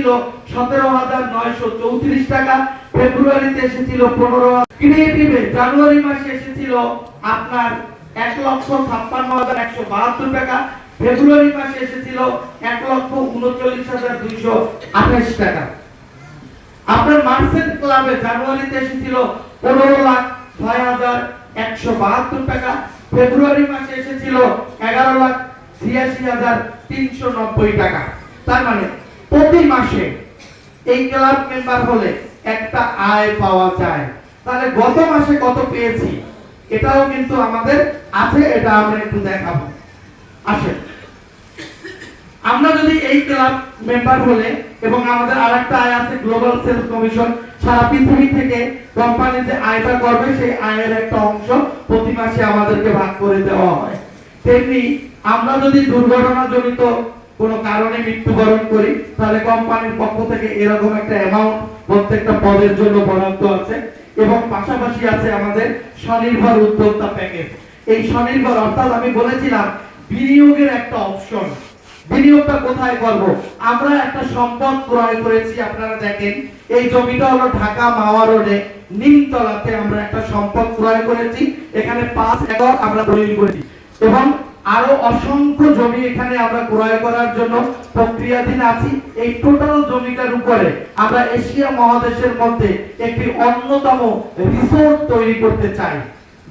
এসেছিল 17,934 টাকা, ফেব্রুয়ারিতে এসেছিল 15,000। ক্রিয়েটিভে জানুয়ারি মাসে এসেছিল আপনার 1,56,172 টাকা, ফেব্রুয়ারি মাসে এসেছিল 1,39,228 টাকা। আপনার মার্চেন্ট ক্লাবে জানুয়ারিতে এসেছিল 15,06,172 টাকা, ফেব্রুয়ারি মাসে এসেছিল 11,86,390 টাকা। তার মানে প্রতি মাসে এই ক্লাব মেম্বার হলে একটা আয় পাওয়া যায়। তাহলে গত মাসে কত পেয়েছি এটাও কিন্তু আমাদের আছে, এটা আমরা একটু দেখাবো। আসেন, আমরা যদি এই ক্লাব মেম্বার হলে এবং আমাদের আরেকটা আয় আছে গ্লোবাল সেলস কমিশন, সারা পৃথিবী থেকে কোম্পানি যে আয়টা করবে সেই আয়ের একটা অংশ প্রতি মাসে আমাদেরকে ভাগ করে দেওয়া হয়। তেমনি আমরা যদি দুর্ঘটনাজনিত কোনো কারণে মৃত্যুবরণ করি তাহলে কোম্পানির পক্ষ থেকে এরকম একটা অ্যামাউন্ট প্রত্যেকটা পদের জন্য বরাদ্দ আছে। এবং পাশাপাশি আছে আমাদের স্বনির্ভর উদ্যোক্তা প্যাকেজ। এই স্বনির্ভর অর্থাৎ আমি বলেছিলাম বিনিয়োগের একটা অপশন। বিনিয়োগটা কোথায় করব? আমরা একটা সম্পদ ক্রয় করেছি, আপনারা দেখেন এই জমিটা হলো ঢাকা মাওয়া রোডে নিমতলাতে আমরা একটা সম্পদ ক্রয় করেছি। এখানে 5 একর আমরা দলিল করেছি এবং আরো অসংখ্য জমি এখানে আমরা ক্রয় করার জন্য প্রক্রিয়াধীন আছি। এই টোটাল জমিটার উপরে আমরা এশিয়া মহাদেশের মধ্যে একটি অন্যতম রিসোর্ট তৈরি করতে চাই।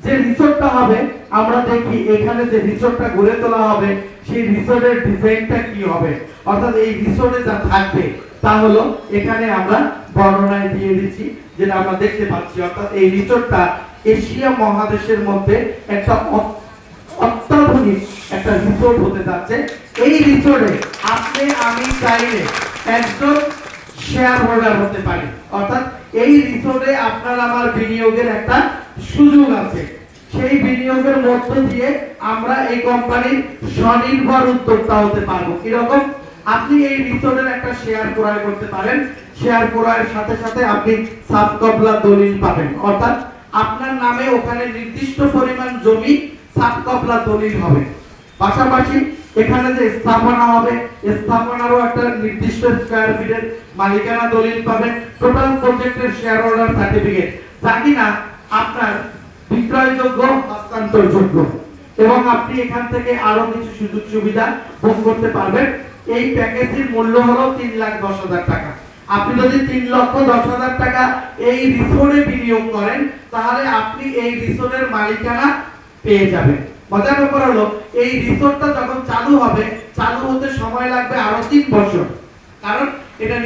যে রিসোর্টটা হবে, আমরা দেখি এখানে যে রিসোর্টটা গড়ে তোলা হবে সেই রিসোর্টের ডিজাইনটা কি হবে, অর্থাৎ এই রিসোর্টে যা থাকবে তা হলো এখানে আমরা বর্ণনায় দিয়ে দিচ্ছি যেটা আমরা দেখতে পাচ্ছি। অর্থাৎ এই রিসোর্টটা এশিয়া মহাদেশের মধ্যে একটা অত্যাধুনিক একটা রিসোর্ট হতে যাচ্ছে। এই রিসোর্টে আপনি আমি চাইলে একজন শেয়ার হোল্ডার হতে পারি, অর্থাৎ এই রিসোর্টে আপনার আমার বিনিয়োগের একটা সুযোগ আছে। সেই বিনিয়োগের মধ্য দিয়ে আমরা এই কোম্পানির স্বনির্ভর উদ্যোক্তা হতে পারবো। কিরকম? আপনি এই রিসোর্টের একটা শেয়ার ক্রয় করতে পারেন, শেয়ার ক্রয়ের সাথে সাথে আপনি সাবকবলা দলিল পাবেন, অর্থাৎ আপনার নামে ওখানে নির্দিষ্ট পরিমাণ জমি সাবকবলা দলিল হবে। পাশাপাশি এখানে যে স্থাপনা হবে, স্থাপনারও একটা নির্দিষ্ট স্কয়ার ফিটের মালিকানা দলিল পাবেন। টোটাল প্রজেক্টের শেয়ার হোল্ডার সার্টিফিকেট যা কিনা আপনার বিক্রয়যোগ্য, হস্তান্তরযোগ্য, এবং আপনি এখান থেকে আরো কিছু সুযোগ সুবিধা ভোগ করতে পারবেন। এই প্যাকেজের মূল্য হলো 3,10,000 টাকা। আপনি যদি 3,10,000 টাকা এই রিসোর্টে বিনিয়োগ করেন তাহলে আপনি এই রিসোর্টের মালিকানা পেয়ে যাবেন। মজার ব্যাপার হলো এই রিসোর্টটা যখন চালু হবে, চালু হতে সময় লাগবে আরো 3 বছর, কারণ এটা